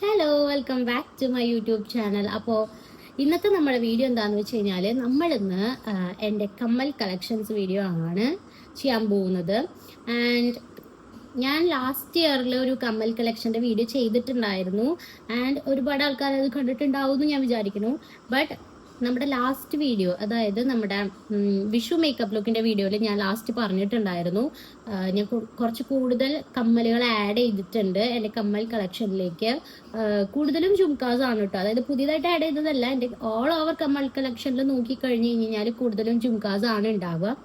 Hello, welcome back to my YouTube channel. അപ്പോൾ ഇന്നത്തെ നമ്മുടെ വീഡിയോ എന്താണെന്ന് വെച്ച് കഴിഞ്ഞാൽ നമ്മളിന്ന് എൻ്റെ കമ്മൽ കളക്ഷൻസ് വീഡിയോ ആണ് ചെയ്യാൻ പോകുന്നത്. ആൻഡ് ഞാൻ ലാസ്റ്റ് ഇയറിൽ ഒരു കമ്മൽ കളക്ഷൻ്റെ വീഡിയോ ചെയ്തിട്ടുണ്ടായിരുന്നു. ആൻഡ് ഒരുപാട് ആൾക്കാർ അത് കണ്ടിട്ടുണ്ടാവും എന്ന് ഞാൻ വിചാരിക്കുന്നു. ബട്ട് നമ്മുടെ ലാസ്റ്റ് വീഡിയോ, അതായത് നമ്മുടെ വിഷു മേക്കപ്പ് ലുക്കിൻ്റെ വീഡിയോയിൽ ഞാൻ ലാസ്റ്റ് പറഞ്ഞിട്ടുണ്ടായിരുന്നു, ഞാൻ കുറച്ച് കൂടുതൽ കമ്മലുകൾ ആഡ് ചെയ്തിട്ടുണ്ട് എൻ്റെ കമ്മൽ കളക്ഷനിലേക്ക്. കൂടുതലും ജുംകാസ് ആണ് കേട്ടോ, അതായത് പുതിയതായിട്ട് ആഡ് ചെയ്തതല്ല. എൻ്റെ ഓൾ ഓവർ കമ്മൽ കളക്ഷനിൽ നോക്കിക്കഴിഞ്ഞ് കഴിഞ്ഞാൽ കൂടുതലും ജുംകാസ് ആണ് ഉണ്ടാവുക.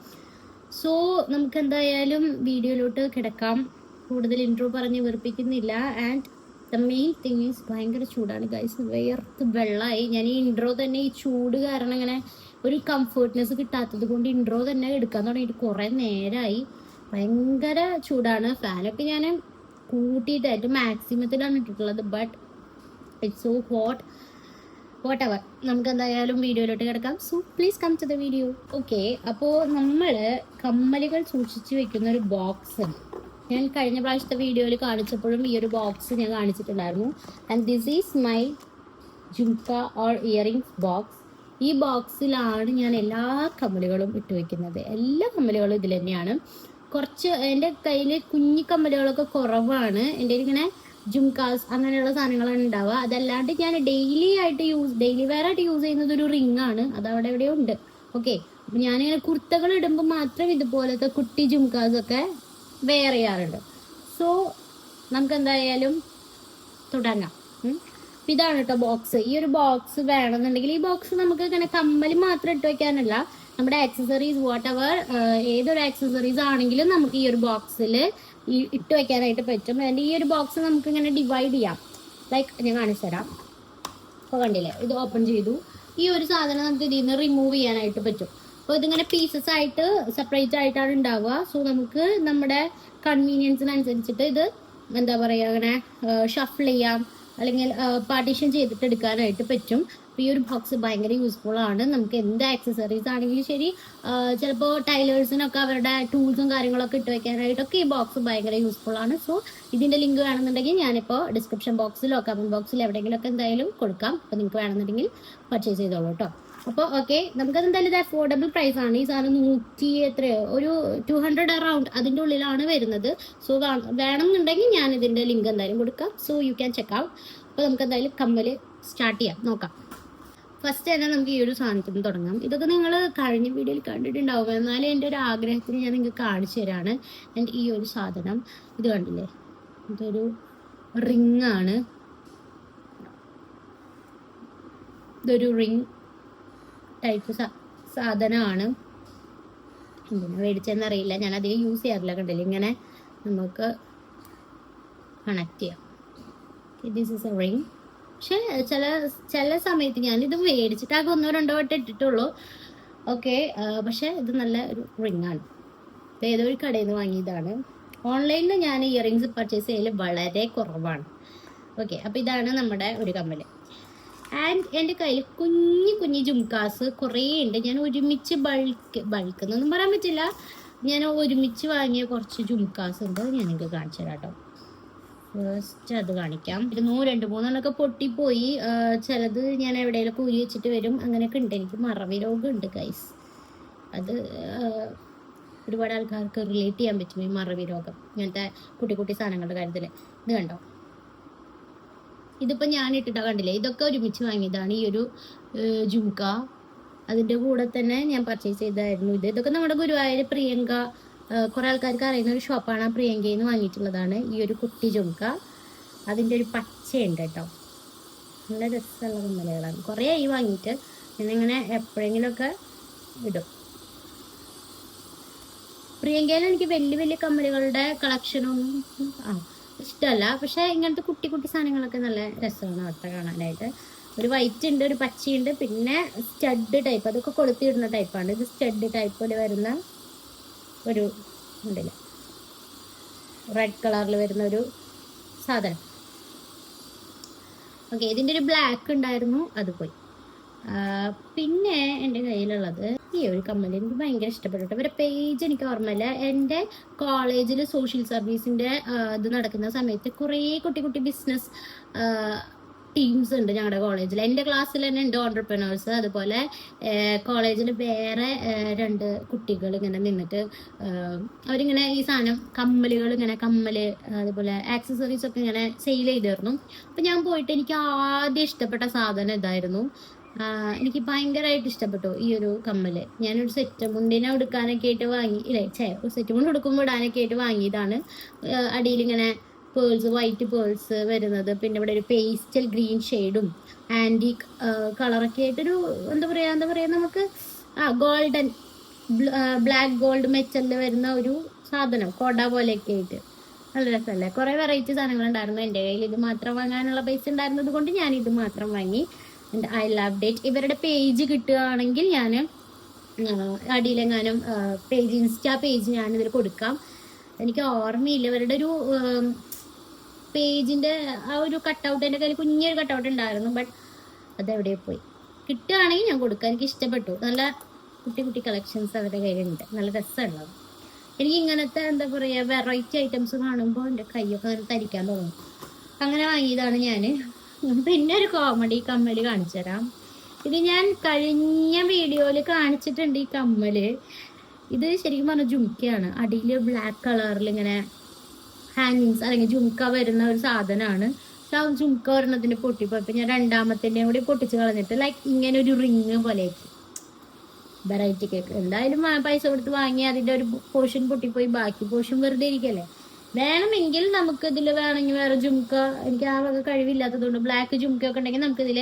സോ നമുക്ക് എന്തായാലും വീഡിയോയിലോട്ട് കിടക്കാം. കൂടുതൽ ഇൻട്രോ പറഞ്ഞ് വെറുപ്പിക്കുന്നില്ല. And the main thing is ഭയങ്കര ചൂടാണ് ഗൈസ്, വേർത്ത് വെള്ളമായി. ഞാൻ ഈ ഇൻട്രോ തന്നെ ഈ ചൂട് കാരണം ഇങ്ങനെ ഒരു കംഫർട്ട്നെസ് കിട്ടാത്തത് കൊണ്ട് ഇൻട്രോ തന്നെ എടുക്കാൻ തുടങ്ങിയിട്ട് കുറേ നേരമായി. ഭയങ്കര ചൂടാണ്. ഫാനൊക്കെ ഞാൻ കൂട്ടിയിട്ട് ഏറ്റവും മാക്സിമത്തിലാണ് ഇട്ടിട്ടുള്ളത്. But it's so hot. Whatever, നമുക്ക് എന്തായാലും വീഡിയോയിലോട്ട് കിടക്കാം. So please come to the video. Okay, അപ്പോൾ നമ്മൾ കമ്മലുകൾ സൂക്ഷിച്ച് വെക്കുന്ന ഒരു ബോക്സ് ഉണ്ട്. ഞാൻ കഴിഞ്ഞ പ്രാവശ്യത്തെ വീഡിയോയിൽ കാണിച്ചപ്പോഴും ഈ ഒരു ബോക്സ് ഞാൻ കാണിച്ചിട്ടുണ്ടായിരുന്നു. And this is my jhumka or earrings box. ഈ ബോക്സിലാണ് ഞാൻ എല്ലാ കമ്മലുകളും ഇട്ട് വയ്ക്കുന്നത്. എല്ലാ കമ്മലുകളും ഇതിൽ തന്നെയാണ്. കുറച്ച് എൻ്റെ കയ്യിൽ കുഞ്ഞി കമ്മലുകളൊക്കെ കുറവാണ്. എൻ്റെ ഇങ്ങനെ ജുംകാസ് അങ്ങനെയുള്ള സാധനങ്ങളാണ് ഉണ്ടാവുക. അതല്ലാണ്ട് ഞാൻ ഡെയിലി വെയർ ആയിട്ട് യൂസ് ചെയ്യുന്നത് ഒരു റിംഗ് ആണ്. അത് അവിടെ എവിടെയോ ഉണ്ട്. ഓക്കെ, അപ്പം ഞാനിങ്ങനെ കുർത്തകൾ ഇടുമ്പോൾ മാത്രം ഇതുപോലത്തെ കുട്ടി ജുംകാസ് ഒക്കെ വെയർ ചെയ്യാറുണ്ട്. സോ നമുക്ക് എന്തായാലും തുടങ്ങാം. ഇതാണ് കേട്ടോ ബോക്സ്. ഈ ഒരു ബോക്സ് വേണമെന്നുണ്ടെങ്കിൽ ഈ ബോക്സ് നമുക്ക് ഇങ്ങനെ കമ്മൽ മാത്രം ഇട്ട് വയ്ക്കാനല്ല, നമ്മുടെ ആക്സസറീസ് വാട്ട് എവർ ഏതൊരു ആക്സസറീസ് ആണെങ്കിലും നമുക്ക് ഈ ഒരു ബോക്സിൽ ഇട്ട് വയ്ക്കാനായിട്ട് പറ്റും. ആൻഡ് ഈ ഒരു ബോക്സ് നമുക്ക് ഇങ്ങനെ ഡിവൈഡ് ചെയ്യാം. ലൈക്ക് ഞാൻ കാണിച്ചു തരാം. അപ്പോൾ കണ്ടില്ലേ, ഇത് ഓപ്പൺ ചെയ്തു. ഈ ഒരു സാധനം നമുക്ക് ഇതിൽ നിന്ന് റിമൂവ് ചെയ്യാനായിട്ട് പറ്റും. അപ്പോൾ ഇതിങ്ങനെ പീസസ് ആയിട്ട് സെപ്പറേറ്റ് ആയിട്ടാണ് ഉണ്ടാവുക. സോ നമുക്ക് നമ്മുടെ കൺവീനിയൻസിനനുസരിച്ചിട്ട് ഇത് എന്താ പറയുക, അങ്ങനെ ഷഫിൾ ചെയ്യാം, അല്ലെങ്കിൽ പാർട്ടീഷൻ ചെയ്തിട്ട് എടുക്കാനായിട്ട് പറ്റും. അപ്പോൾ ഈ ഒരു ബോക്സ് ഭയങ്കര യൂസ്ഫുൾ ആണ്. നമുക്ക് എന്ത് ആക്സസറീസ് ആണെങ്കിലും ശരി, ചിലപ്പോൾ ടൈലേഴ്സിനൊക്കെ അവരുടെ ടൂൾസും കാര്യങ്ങളൊക്കെ ഇട്ട് വയ്ക്കാനായിട്ടൊക്കെ ഈ ബോക്സ് ഭയങ്കര യൂസ്ഫുൾ ആണ്. സോ ഇതിൻ്റെ ലിങ്ക് വേണമെന്നുണ്ടെങ്കിൽ ഞാനിപ്പോൾ ഡിസ്ക്രിപ്ഷൻ ബോക്സിലോ കമൻറ്റ് ബോക്സിലോ എവിടെയെങ്കിലുമൊക്കെ എന്തായാലും കൊടുക്കാം. അപ്പോൾ നിങ്ങൾക്ക് വേണമെന്നുണ്ടെങ്കിൽ പർച്ചേസ് ചെയ്തോളൂ കേട്ടോ. അപ്പോൾ ഓക്കെ, നമുക്കത് എന്തായാലും ഇത് അഫോർഡബിൾ പ്രൈസ് ആണ്. ഈ സാധനം 100 എത്രയോ ഒരു 200 അറൗണ്ട് അതിൻ്റെ ഉള്ളിലാണ് വരുന്നത്. സോ വേണമെന്നുണ്ടെങ്കിൽ ഞാൻ ഇതിൻ്റെ ലിങ്ക് എന്തായാലും കൊടുക്കാം. So you can check out. അപ്പോൾ നമുക്ക് എന്തായാലും കമ്മൽ സ്റ്റാർട്ട് ചെയ്യാം, നോക്കാം. ഫസ്റ്റ് തന്നെ നമുക്ക് ഈ ഒരു സാധനത്തിന് തുടങ്ങാം. ഇതൊക്കെ നിങ്ങൾ കഴിഞ്ഞ വീഡിയോയിൽ കണ്ടിട്ടുണ്ടാവും, എന്നാലും എൻ്റെ ഒരു ആഗ്രഹത്തിന് ഞാൻ നിങ്ങൾക്ക് കാണിച്ചു തരാണ്. ആൻഡ് ഈ ഒരു സാധനം ഇത് കണ്ടില്ലേ, ഇതൊരു റിങ് ആണ്. ഇതൊരു റിങ് ടൈപ്പ് സാധനമാണ്. എന്തിനാ മേടിച്ചെന്നറിയില്ല, ഞാൻ അധികം യൂസ് ചെയ്യാറില്ല. കണ്ടില്ല, ഇങ്ങനെ നമുക്ക് കണക്ട് ചെയ്യാം. This is A ring. പക്ഷെ ചില സമയത്ത് ഞാനിത് മേടിച്ചിട്ടാകെ 1-2 വട്ടം ഇട്ടിട്ടുള്ളൂ. ഓക്കെ, പക്ഷെ ഇത് നല്ല ഒരു റിങ് ആണ്. ഇത് ഏതോ ഒരു കടയിൽ നിന്ന് വാങ്ങിയതാണ്. ഓൺലൈനിൽ ഞാൻ ഇയറിങ്സ് പർച്ചേസ് ചെയ്യൽ വളരെ കുറവാണ്. ഓക്കെ, അപ്പോൾ ഇതാണ് നമ്മുടെ ഒരു കമ്മൽ. ആൻഡ് എൻ്റെ കയ്യിൽ കുഞ്ഞി ജുംകാസ് കുറേ ഉണ്ട്. ഞാൻ ഒരുമിച്ച് ബൾക്ക് എന്നൊന്നും പറയാൻ പറ്റില്ല, ഞാൻ ഒരുമിച്ച് വാങ്ങിയ കുറച്ച് ജുംകാസ് ഉണ്ട്. ഞാൻ നിങ്ങൾക്ക് കാണിച്ചു തരാം കേട്ടോ. ഫസ്റ്റ് അത് കാണിക്കാം. 2-3 പൊട്ടിപ്പോയി. ചിലത് ഞാൻ എവിടെയെങ്കിലും ഊരി വെച്ചിട്ട് വരും, അങ്ങനെയൊക്കെ ഉണ്ട്. എനിക്ക് മറവി രോഗം ഉണ്ട് ഗൈസ്. അത് ഒരുപാട് ആൾക്കാർക്ക് റിലേറ്റ് ചെയ്യാൻ പറ്റും, ഈ മറവി രോഗം ഇങ്ങനത്തെ കുട്ടി സാധനങ്ങളുടെ കാര്യത്തിൽ. ഇത് കണ്ടോ, ഇതിപ്പോൾ ഞാൻ ഇട്ടിട്ടാണ്, കണ്ടില്ലേ, ഇതൊക്കെ ഒരുമിച്ച് വാങ്ങിയതാണ്. ഈ ഒരു ജുംക അതിൻ്റെ കൂടെ തന്നെ ഞാൻ പർച്ചേസ് ചെയ്തായിരുന്നു. ഇതൊക്കെ നമ്മുടെ ഗുരുവായൂർ പ്രിയങ്ക, കുറേ ആൾക്കാർക്ക് അറിയുന്ന ഒരു ഷോപ്പാണ്. ആ പ്രിയങ്കയിൽ നിന്ന് വാങ്ങിയിട്ടുള്ളതാണ് ഈ ഒരു കുട്ടി ജുംക. അതിൻ്റെ ഒരു പച്ചയുണ്ട് കേട്ടോ, നല്ല രസമുള്ള കമ്മലുകളാണ്. കുറേ ആയി വാങ്ങിയിട്ട്, ഞാനിങ്ങനെ എപ്പോഴെങ്കിലുമൊക്കെ ഇടും. പ്രിയങ്കയിൽ എനിക്ക് വലിയ കമ്മലുകളുടെ കളക്ഷനൊന്നും ഇഷ്ടമല്ല, പക്ഷെ ഇങ്ങനത്തെ കുട്ടി സാധനങ്ങളൊക്കെ നല്ല രസമാണ് അവിടുത്തെ കാണാനായിട്ട്. ഒരു വൈറ്റ് ഉണ്ട്, ഒരു പച്ചയുണ്ട്, പിന്നെ സ്റ്റഡ് ടൈപ്പ്, അതൊക്കെ കൊളുത്തിയിടുന്ന ടൈപ്പാണ്. ഇത് സ്റ്റഡ് ടൈപ്പിൽ വരുന്ന ഒരു ഉണ്ടല്ലേ, റെഡ് കളറിൽ വരുന്ന ഒരു സാധനം. ഓക്കെ, ഇതിൻ്റെ ഒരു ബ്ലാക്ക് ഉണ്ടായിരുന്നു, അത് പോയി. പിന്നെ എൻ്റെ കയ്യിലുള്ളത് ഈ ഈ ഒരു കമ്മൽ എനിക്ക് ഭയങ്കര ഇഷ്ടപ്പെട്ടു. ഇവരുടെ പേജ് എനിക്ക് ഓർമ്മയില്ല. എൻ്റെ കോളേജിൽ സോഷ്യൽ സർവീസിൻ്റെ ഇത് നടക്കുന്ന സമയത്ത് കുറേ കുട്ടി കുട്ടി ബിസിനസ് ടീംസ് ഉണ്ട് ഞങ്ങളുടെ കോളേജിൽ. എൻ്റെ ക്ലാസ്സിൽ തന്നെ ഉണ്ട് ഓൺടർപ്രണേഴ്സ്. അതുപോലെ കോളേജിൽ വേറെ 2 കുട്ടികൾ ഇങ്ങനെ നിന്നിട്ട് അവരിങ്ങനെ ഈ സാധനം കമ്മലുകൾ ഇങ്ങനെ അതുപോലെ ആക്സസറീസ് ഒക്കെ ഇങ്ങനെ സെയിൽ ചെയ്തിരുന്നു. അപ്പം ഞാൻ പോയിട്ട് എനിക്ക് ആദ്യം ഇഷ്ടപ്പെട്ട സാധനം ഇതായിരുന്നു. എനിക്ക് ഭയങ്കരമായിട്ട് ഇഷ്ടപ്പെട്ടു ഈ ഒരു കമ്മല്. ഞാനൊരു സെറ്റ് മുണ്ടിനെ ഉടുക്കാനൊക്കെ ആയിട്ട് വാങ്ങി, ഒരു സെറ്റ് മുണ്ട് ഉടുക്കുമ്പോൾ ഇടാനൊക്കെ ആയിട്ട് വാങ്ങിയതാണ്. അടിയിലിങ്ങനെ പേൾസ്, വൈറ്റ് പേൾസ് വരുന്നത്, പിന്നെ ഇവിടെ ഒരു പേസ്റ്റൽ ഗ്രീൻ ഷെയ്ഡും ആൻറ്റിക് കളറൊക്കെ ആയിട്ടൊരു എന്താ പറയുക നമുക്ക് ഗോൾഡൻ ബ്ലാക്ക് ഗോൾഡ് മെറ്റലിൽ വരുന്ന ഒരു സാധനം, കൊട പോലെയൊക്കെ ആയിട്ട് നല്ല രസമല്ലേ. കുറേ വെറൈറ്റി സാധനങ്ങളുണ്ടായിരുന്നു. എൻ്റെ കയ്യിൽ ഇത് മാത്രം വാങ്ങാനുള്ള പൈസ ഉണ്ടായിരുന്നത് കൊണ്ട് ഞാൻ ഇത് മാത്രം വാങ്ങി. And I love it. ഇവരുടെ പേജ് കിട്ടുകയാണെങ്കിൽ ഞാൻ അടിയിലെങ്ങാനും ഇൻസ്റ്റാ പേജ് ഞാനിതിൽ കൊടുക്കാം. എനിക്ക് ഓർമ്മയില്ല ഇവരുടെ ഒരു പേജിൻ്റെ ആ ഒരു കട്ടൗട്ട്, എൻ്റെ കയ്യിൽ കുഞ്ഞൊരു കട്ടൗട്ട് ഉണ്ടായിരുന്നു, ബട്ട് അതെവിടെ പോയി. കിട്ടുകയാണെങ്കിൽ ഞാൻ കൊടുക്കാം. എനിക്ക് ഇഷ്ടപ്പെട്ടു. നല്ല കുട്ടി കുട്ടി കളക്ഷൻസ് അവരുടെ കയ്യിലുണ്ട്, നല്ല രസമുള്ളത്. എനിക്ക് ഇങ്ങനത്തെ എന്താ പറയുക വെറൈറ്റി ഐറ്റംസ് കാണുമ്പോൾ എൻ്റെ കൈയൊക്കെ അങ്ങനെ തരിക്കാൻ തോന്നും. അങ്ങനെ വാങ്ങിയതാണ് ഞാൻ. പിന്നെ ഒരു കോമഡി കമ്മൽ കാണിച്ചു തരാം. ഇത് ഞാൻ കഴിഞ്ഞ വീഡിയോയിൽ കാണിച്ചിട്ടുണ്ട്. ഈ കമ്മൽ ഇത് ശരിക്കും പറഞ്ഞാൽ ജുംക്കയാണ്. അടിയിൽ ബ്ലാക്ക് കളറിൽ ഇങ്ങനെ ഹാങ്ങിങ്സ് അല്ലെങ്കിൽ ജുംക്ക വരുന്ന ഒരു സാധനമാണ്. പക്ഷെ ആ ജുംക്ക ഒരെണ്ണത്തിന് പൊട്ടിപ്പോയപ്പോൾ ഞാൻ രണ്ടാമത്തിൻ്റെയും കൂടി പൊട്ടിച്ച് കളഞ്ഞിട്ട് ലൈക്ക് ഇങ്ങനെ ഒരു റിങ് പോലെ വെറൈറ്റി കേക്ക്. എന്തായാലും പൈസ കൊടുത്ത് വാങ്ങി അതിൻ്റെ ഒരു പോർഷൻ പൊട്ടിപ്പോയി, ബാക്കി പോർഷൻ വെറുതെ ഇരിക്കല്ലേ. വേണമെങ്കിൽ നമുക്ക് ഇതിൽ വേണമെങ്കിൽ വേറെ ജുംക്ക, എനിക്ക് ആ വക കഴിവില്ലാത്തതുകൊണ്ട് ബ്ലാക്ക് ജുംക്കയൊക്കെ ഉണ്ടെങ്കിൽ നമുക്കിതിൽ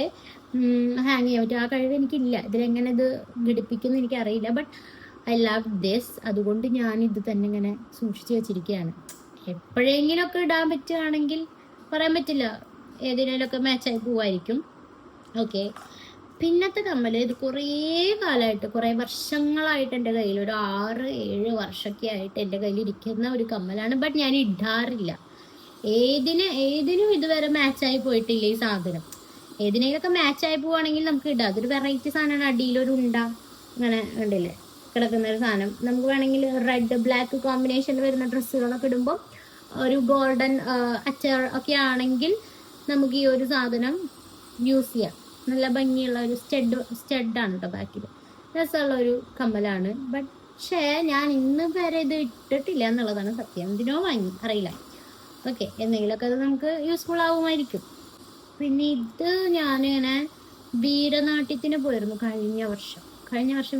ഹാങ് ചെയ്യാൻ പറ്റും. ആ കഴിവ് എനിക്കില്ല. ഇതിലെങ്ങനെ ഇത് ഘടിപ്പിക്കുന്നു എനിക്കറിയില്ല. But I love this. അതുകൊണ്ട് ഞാൻ ഇത് തന്നെ ഇങ്ങനെ സൂക്ഷിച്ച് വെച്ചിരിക്കുകയാണ്. എപ്പോഴെങ്കിലുമൊക്കെ ഇടാൻ പറ്റുകയാണെങ്കിൽ പറയാൻ പറ്റില്ല, ഏതിനേലൊക്കെ മാച്ചായി പോവായിരിക്കും. ഓക്കെ, പിന്നത്തെ കമ്മൽ ഇത് കുറേ കാലമായിട്ട്, കുറേ വർഷങ്ങളായിട്ട് എൻ്റെ കയ്യിൽ, ഒരു 6-7 വർഷമൊക്കെ ആയിട്ട് എൻ്റെ കയ്യിൽ ഇരിക്കുന്ന ഒരു കമ്മലാണ്. ബട്ട് ഞാൻ ഇടാറില്ല. ഏതിനും ഇതുവരെ മാച്ചായി പോയിട്ടില്ല ഈ സാധനം. ഏതിനേലൊക്കെ മാച്ചായി പോവുകയാണെങ്കിൽ നമുക്ക് ഇടാം. അതൊരു വെറൈറ്റി സാധനമാണ്. അടിയിലൊരു ഉണ്ട അങ്ങനെ ഉണ്ടല്ലേ കിടക്കുന്ന ഒരു സാധനം. നമുക്ക് വേണമെങ്കിൽ റെഡ് ബ്ലാക്ക് കോമ്പിനേഷനിൽ വരുന്ന ഡ്രസ്സുകളൊക്കെ ഇടുമ്പോൾ ഒരു ഗോൾഡൻ അച്ചർ ഒക്കെ ആണെങ്കിൽ നമുക്ക് ഈ ഒരു സാധനം യൂസ് ചെയ്യാം. നല്ല ഭംഗിയുള്ള ഒരു സ്റ്റഡാണ് കേട്ടോ. ബാക്കിൽ രസമുള്ള ഒരു കമ്മലാണ്. പക്ഷേ ഞാൻ ഇന്ന് വരെ ഇത് ഇട്ടിട്ടില്ല എന്നുള്ളതാണ് സത്യം. എന്തിനോ വാങ്ങി അറിയില്ല. ഓക്കെ, എന്തെങ്കിലുമൊക്കെ അത് നമുക്ക് യൂസ്ഫുൾ ആവുമായിരിക്കും. പിന്നെ ഇത് ഞാനിങ്ങനെ വീരനാട്യത്തിന് പോയിരുന്നു കഴിഞ്ഞ വർഷം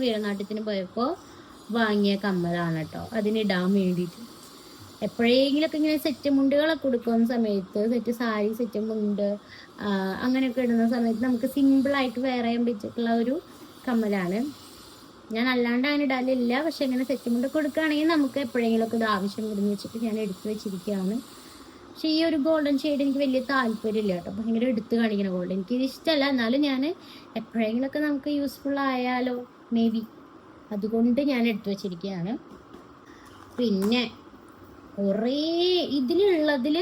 വീരനാട്യത്തിന് പോയപ്പോൾ വാങ്ങിയ കമ്മലാണ് കേട്ടോ. അതിനിടാൻ വേണ്ടിയിട്ട് എപ്പോഴെങ്കിലൊക്കെ ഇങ്ങനെ സെറ്റ് മുണ്ടുകളൊക്കെ കൊടുക്കുന്ന സമയത്ത്, സെറ്റ് സാരി, സെറ്റ് മുണ്ട് അങ്ങനെയൊക്കെ ഇടുന്ന സമയത്ത് നമുക്ക് സിമ്പിളായിട്ട് വെയർ ചെയ്യാൻ പറ്റിയിട്ടുള്ള ഒരു കമ്മലാണ്. ഞാൻ അല്ലാണ്ട് അങ്ങനെ ഇടാനില്ല. പക്ഷെ ഇങ്ങനെ സെറ്റ് മുണ്ട് കൊടുക്കുകയാണെങ്കിൽ നമുക്ക് എപ്പോഴെങ്കിലുമൊക്കെ ഇത് ആവശ്യം വരുന്ന വെച്ചിട്ട് ഞാൻ എടുത്ത് വെച്ചിരിക്കുകയാണ്. പക്ഷെ ഈ ഒരു ഗോൾഡൻ ഷെയ്ഡ് എനിക്ക് വലിയ താല്പര്യമില്ല കേട്ടോ. ഭയങ്കര എടുത്ത് കാണിക്കുന്ന ഗോൾഡ് എനിക്കിത് ഇഷ്ടമല്ല. എന്നാലും ഞാൻ എപ്പോഴെങ്കിലുമൊക്കെ നമുക്ക് യൂസ്ഫുൾ ആയാലോ മേ ബി, അതുകൊണ്ട് ഞാൻ എടുത്തു വെച്ചിരിക്കുകയാണ്. പിന്നെ ഇതിലുള്ളതിൽ